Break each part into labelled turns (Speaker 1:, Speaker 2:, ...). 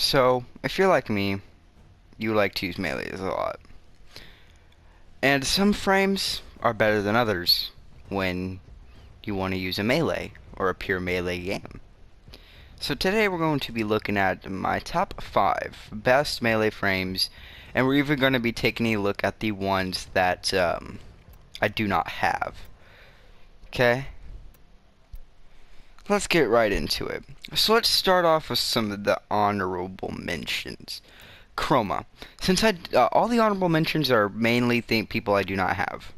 Speaker 1: So, if you're like me, you like to use melees a lot. And some frames are better than others when you want to use a melee or a pure melee game. So today we're going to be looking at my top 5 best melee frames, and we're even going to be taking a look at the ones that I do not have. Okay? Let's get right into it. So let's start off with some of the honorable mentions. Chroma. Since all the honorable mentions are mainly people I do not have.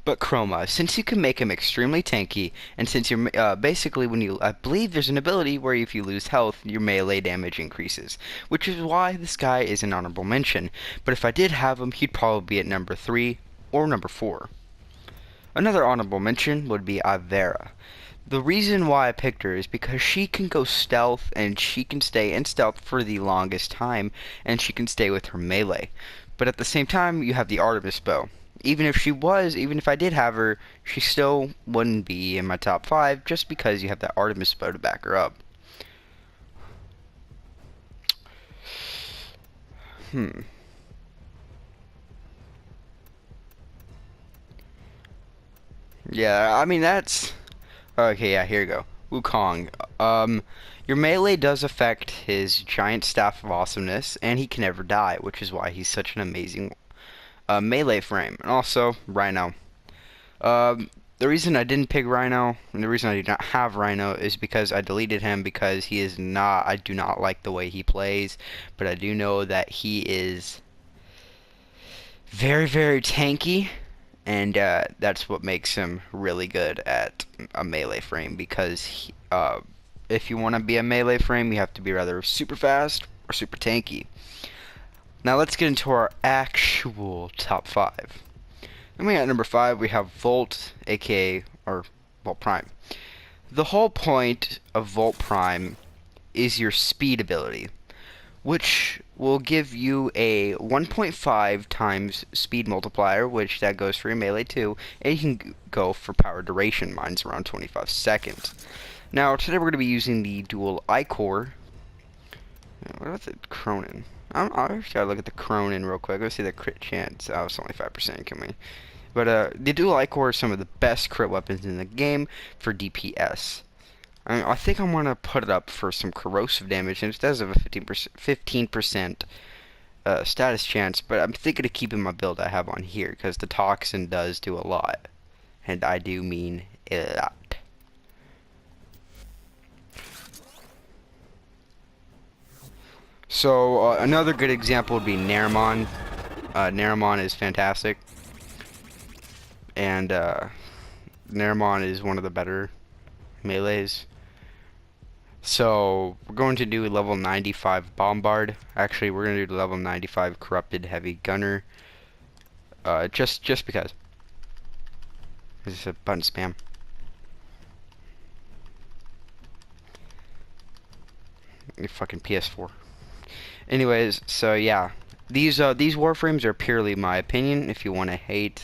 Speaker 1: But Chroma, since you can make him extremely tanky, and since you're basically I believe there's an ability where if you lose health, your melee damage increases, which is why this guy is an honorable mention. But if I did have him, he'd probably be at number 3 or number 4. Another honorable mention would be Ivera. The reason why I picked her is because she can go stealth, and she can stay in stealth for the longest time, and she can stay with her melee. But at the same time, you have the Artemis bow. Even if I did have her, she still wouldn't be in my top 5 just because you have that Artemis bow to back her up. Yeah, I mean that's... Okay, yeah, here you go. Wukong. Your melee does affect his giant staff of awesomeness, and he can never die, which is why he's such an amazing melee frame. And also, Rhino. The reason I didn't pick Rhino, and the reason I do not have Rhino, is because I deleted him because he is not... I do not like the way he plays, but I do know that he is very, very tanky. And that's what makes him really good at a melee frame, because if you want to be a melee frame, you have to be rather super fast or super tanky. Now let's get into our actual top 5. And we at number 5, we have Volt, aka, or Volt Prime. The whole point of Volt Prime is your speed ability, which will give you a 1.5 times speed multiplier, which that goes for your melee too, and you can go for power duration. Mine's around 25 seconds. Now, today we're going to be using the dual I-Core. What about the Cronin? I gotta look at the Cronin real quick. Let's see the crit chance. Oh, it's only 5%, can we? But the dual I-Core is some of the best crit weapons in the game for DPS. I think I'm going to put it up for some corrosive damage, and it does have a 15% status chance, but I'm thinking of keeping my build I have on here, because the toxin does do a lot. And I do mean a lot. So, another good example would be Naramon. Naramon is fantastic. And, Naramon is one of the better melees. So, we're going to do level 95 Bombard. Actually, we're going to do level 95 Corrupted Heavy Gunner. Just because. This is a button spam. Your fucking PS4. Anyways, so yeah. These Warframes are purely my opinion. If you want to hate,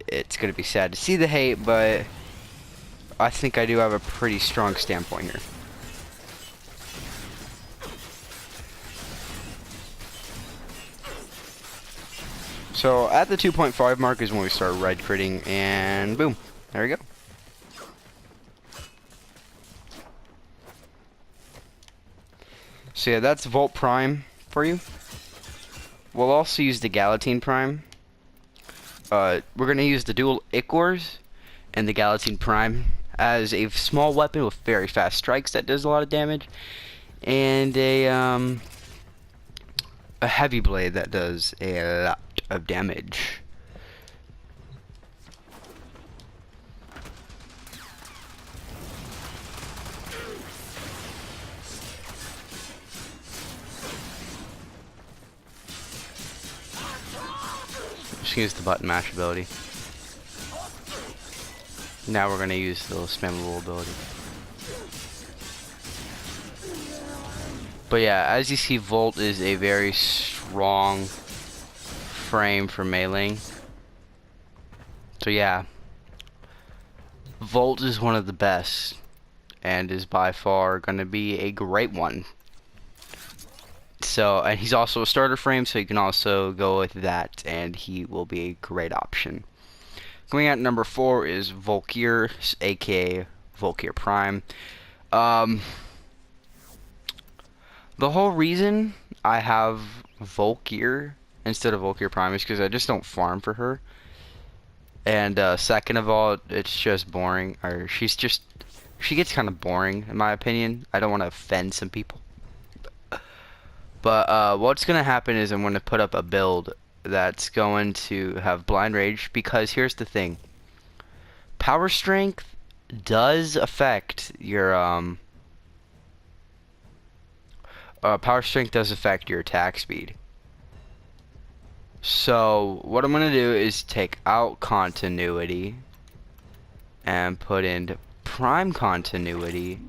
Speaker 1: it's going to be sad to see the hate, but I think I do have a pretty strong standpoint here. So at the 2.5 mark is when we start red critting, and boom, there we go. So yeah, that's Volt Prime for you. We'll also use the Galatine Prime. We're going to use the dual Ichors and the Galatine Prime as a small weapon with very fast strikes that does a lot of damage, and a heavy blade that does a lot of damage. Just use the button mash ability. Now we're gonna use the spammable ability. But yeah, as you see, Volt is a very strong frame for meleeing. So yeah, Volt is one of the best, and is by far gonna be a great one So, and he's also a starter frame, so you can also go with that, and he will be a great option. Going at number 4 is Valkyr, aka Valkyr Prime. The whole reason I have Valkyr instead of Valkyr Prime is because I just don't farm for her. And second of all, it's just boring. Or she gets kind of boring in my opinion. I don't want to offend some people. But what's going to happen is I'm going to put up a build that's going to have blind rage, because here's the thing. Power strength does affect your power strength does affect your attack speed. So what I'm going to do is take out continuity and put in prime continuity,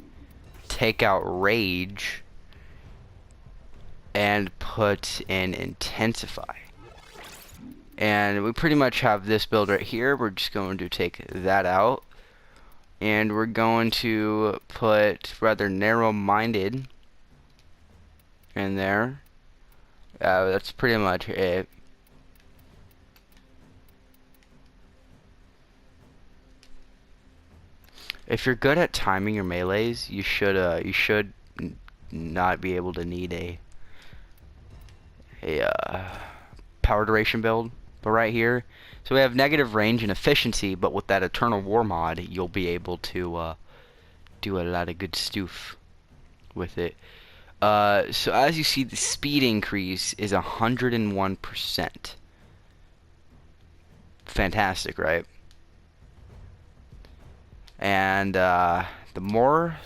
Speaker 1: take out rage, and put in intensify. And we pretty much have this build right here. We're just going to take that out, and we're going to put rather narrow-minded in there. That's pretty much it. If you're good at timing your melees, you should not be able to need a power duration build. But right here, so we have negative range and efficiency, but with that Eternal War mod, you'll be able to do a lot of good stuff with it. So as you see, the speed increase is 101%. Fantastic, right? And the more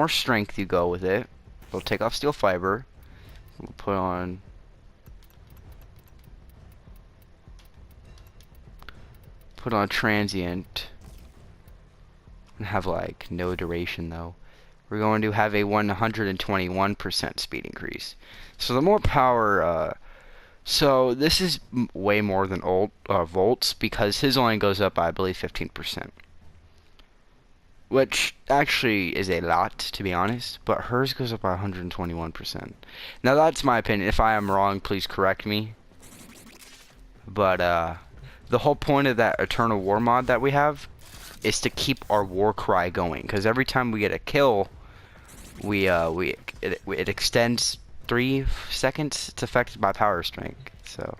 Speaker 1: strength you go with it, we'll take off steel fiber. We'll put on transient and have like no duration though. We're going to have a 121% speed increase. So the more power, so this is way more than volts, because his only goes up by, I believe, 15%. Which actually is a lot, to be honest, but hers goes up by 121%. Now that's my opinion. If I am wrong, please correct me. But the whole point of that Eternal War mod that we have is to keep our war cry going, because every time we get a kill, it extends 3 seconds. It's affected by power strength. So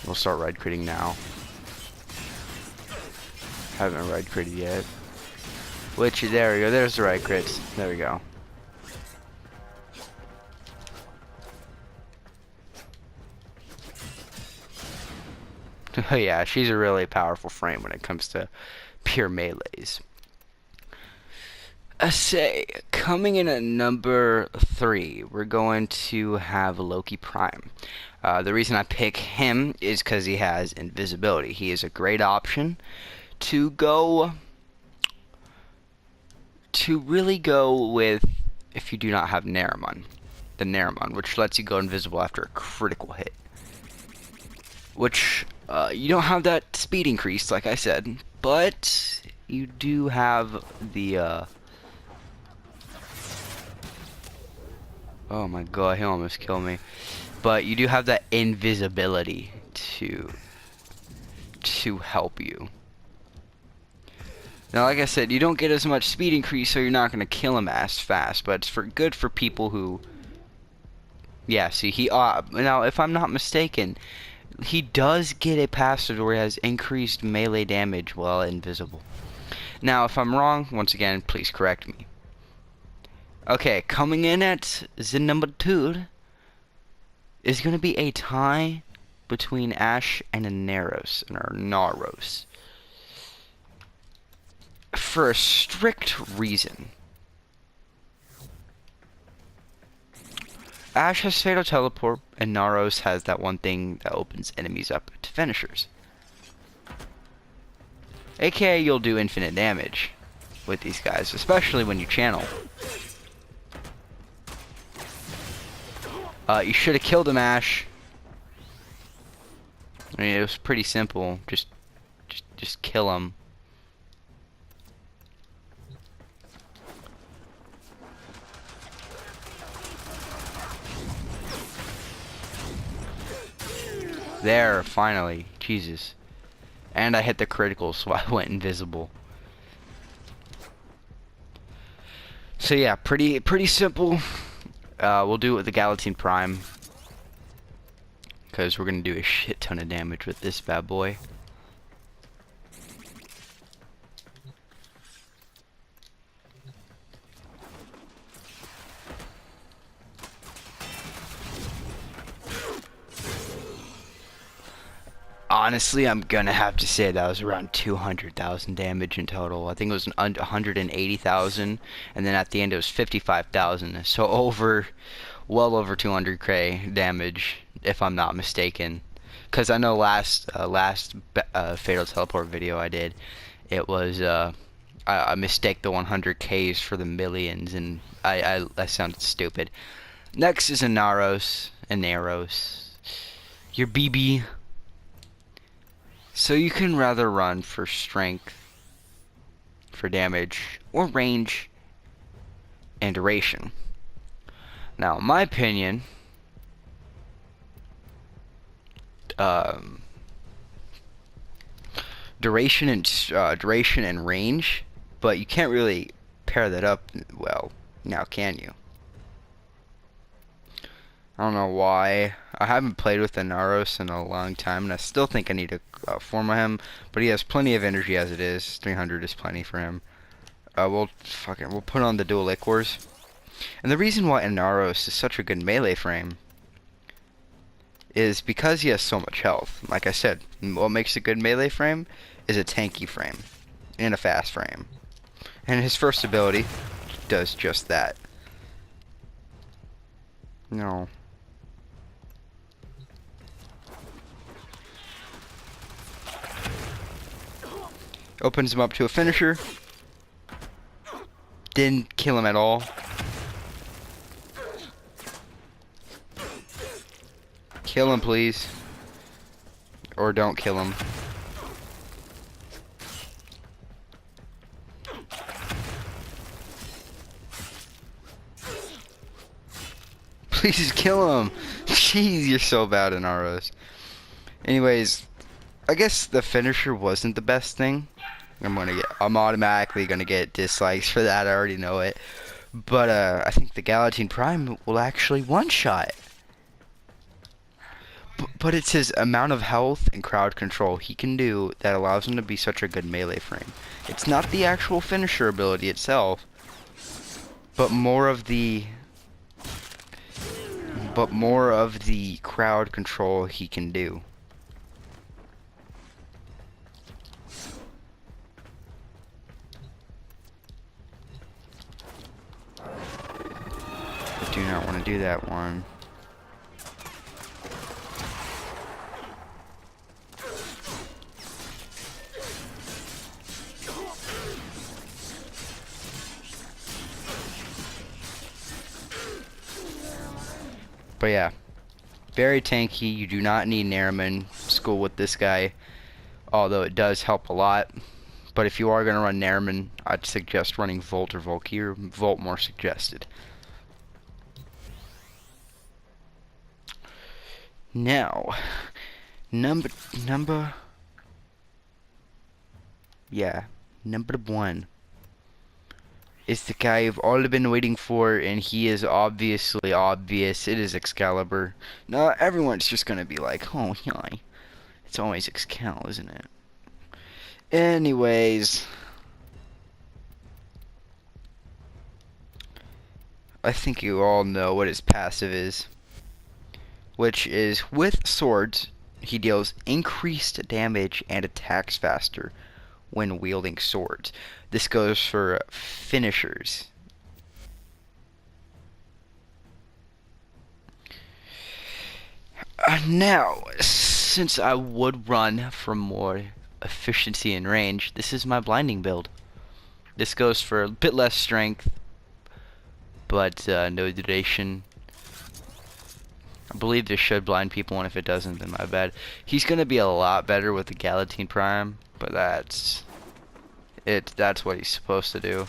Speaker 1: we'll start red critting now. Haven't red critted yet. Which, there we go, there's the red crits. There we go. Oh yeah, she's a really powerful frame when it comes to pure melees. Say, coming in at number 3, we're going to have Loki Prime. The reason I pick him is because he has invisibility. He is a great option to really go with if you do not have Naramon. The Naramon, which lets you go invisible after a critical hit. Which, you don't have that speed increase, like I said, but you do have the, oh my god, he almost killed me. But you do have that invisibility to help you. Now, like I said, you don't get as much speed increase, so you're not going to kill him as fast, but it's good for people who... Yeah, see, now, if I'm not mistaken, he does get a passive where he has increased melee damage while invisible. Now, if I'm wrong, once again, please correct me. Okay, coming in at the number 2 is going to be a tie between Ashe and Inaros, or Naros. For a strict reason. Ashe has Fatal Teleport, and Naros has that one thing that opens enemies up to finishers. AKA, you'll do infinite damage with these guys, especially when you channel. You should have killed him, Ashe. I mean, it was pretty simple. Just kill him. There, finally. Jesus. And I hit the critical, so I went invisible. So yeah, pretty simple. We'll do it with the Galatine Prime, because we're gonna do a shit ton of damage with this bad boy. Honestly, I'm gonna have to say that was around 200,000 damage in total. I think it was 180,000, and then at the end it was 55,000. So well over 200k damage, if I'm not mistaken. Because I know last Fatal Teleport video I did, it was I mistaked the 100ks for the millions, and I sounded stupid. Next is Inaros. Your BB. So you can rather run for strength, for damage, or range and duration. Now, in my opinion, duration and range, but you can't really pair that up well. Now, can you? I don't know why. I haven't played with Inaros in a long time, and I still think I need to form him. But he has plenty of energy as it is. 300 is plenty for him. We'll put on the dual liquors. And the reason why Inaros is such a good melee frame is because he has so much health. Like I said, what makes a good melee frame is a tanky frame and a fast frame. And his first ability does just that. No. Opens him up to a finisher. Didn't kill him at all. Kill him, please. Or don't kill him. Please kill him. Jeez, you're so bad, Inaros. Anyways, I guess the finisher wasn't the best thing. I'm automatically gonna get dislikes for that. I already know it. But I think the Galatine Prime will actually one-shot. But it's his amount of health and crowd control he can do that allows him to be such a good melee frame. It's not the actual finisher ability itself, but more of the crowd control he can do. I do not want to do that one. But yeah, very tanky. You do not need Nairman school with this guy, although it does help a lot. But if you are going to run Nairman, I'd suggest running Volt or Valkyr. Volt more suggested. Now, number one is the guy you've all been waiting for, and he is obviously obvious. It is Excalibur. Now, everyone's just gonna be like, oh, yeah, it's always Excal, isn't it? Anyways, I think you all know what his passive is, which is with swords, he deals increased damage and attacks faster when wielding swords. This goes for finishers. Now, since I would run for more efficiency and range, this is my blinding build. This goes for a bit less strength, but no duration. I believe this should blind people, and if it doesn't, then my bad. He's gonna be a lot better with the Galatine Prime, but that's it. That's what he's supposed to do.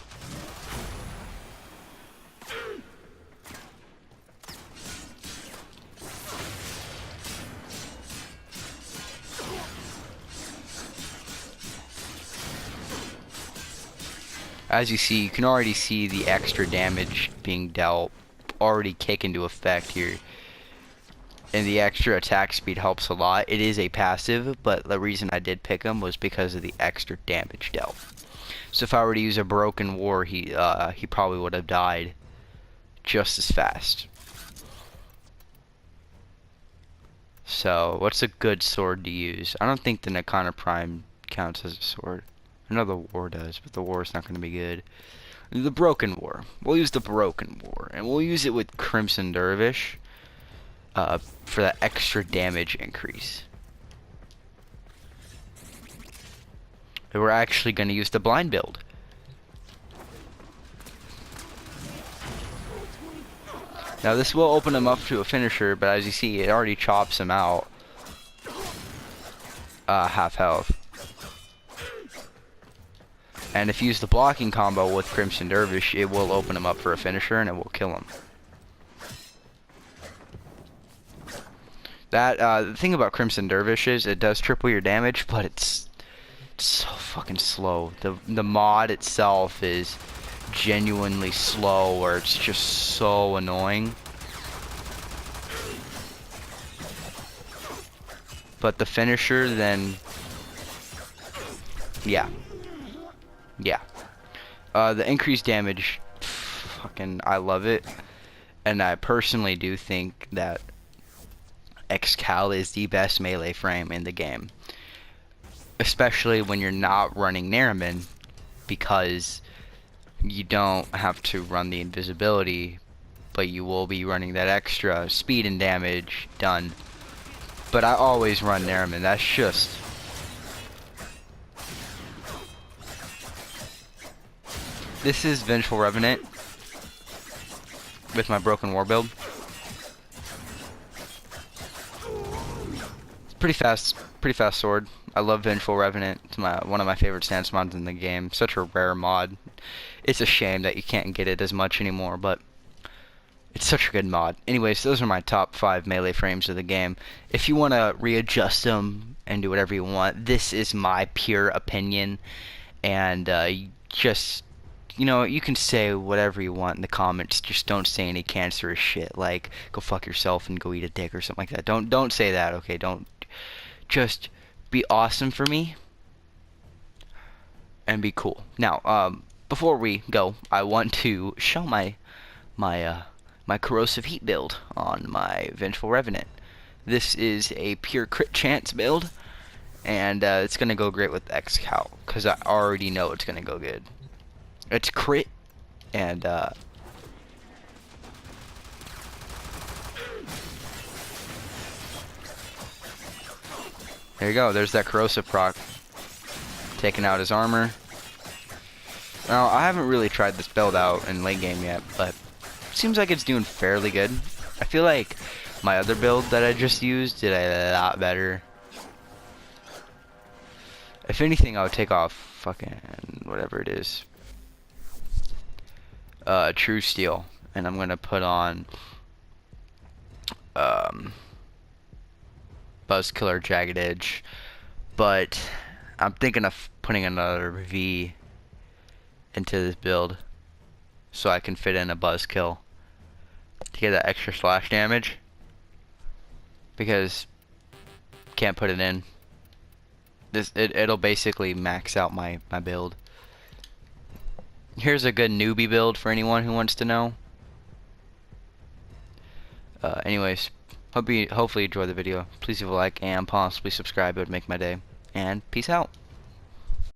Speaker 1: As you see, you can already see the extra damage being dealt already kick into effect here. And the extra attack speed helps a lot. It is a passive, but the reason I did pick him was because of the extra damage dealt. So if I were to use a Broken War, he probably would have died just as fast. So, what's a good sword to use? I don't think the Nakana Prime counts as a sword. I know the War does, but the War is not going to be good. The Broken War. We'll use the Broken War, and we'll use it with Crimson Dervish for that extra damage increase. And we're actually going to use the blind build. Now this will open him up to a finisher, but as you see, it already chops him out. Half health. And if you use the blocking combo with Crimson Dervish, it will open him up for a finisher and it will kill him. That the thing about Crimson Dervish is it does triple your damage, but it's so fucking slow. The mod itself is genuinely slow, where it's just so annoying. But the finisher, then yeah. The increased damage, fucking, I love it. And I personally do think that Excalibur is the best melee frame in the game. Especially when you're not running Nariman, because you don't have to run the invisibility, but you will be running that extra speed and damage done. But I always run Nariman, that's just... This is Vengeful Revenant with my Broken War build. It's pretty fast sword. I love Vengeful Revenant. It's one of my favorite stance mods in the game. Such a rare mod. It's a shame that you can't get it as much anymore, but it's such a good mod. Anyways, those are my top 5 melee frames of the game. If you want to readjust them and do whatever you want, this is my pure opinion. And just... You know, you can say whatever you want in the comments. Just don't say any cancerous shit like "go fuck yourself" and "go eat a dick" or something like that. Don't say that, okay? Don't. Just be awesome for me and be cool. Now, before we go, I want to show my corrosive heat build on my Vengeful Revenant. This is a pure crit chance build, and it's gonna go great with Excalibur because I already know it's gonna go good. It's crit, and there you go, there's that corrosive proc, taking out his armor. Now, I haven't really tried this build out in late game yet, but it seems like it's doing fairly good. I feel like my other build that I just used did a lot better. If anything, I would take off fucking whatever it is. True Steel, and I'm gonna put on Buzzkiller Jagged Edge, but I'm thinking of putting another V into this build so I can fit in a Buzzkill to get that extra slash damage, because can't put it in. It'll basically max out my build. Here's a good newbie build for anyone who wants to know. Anyways, hopefully you enjoy the video. Please leave a like and possibly subscribe. It would make my day. And peace out.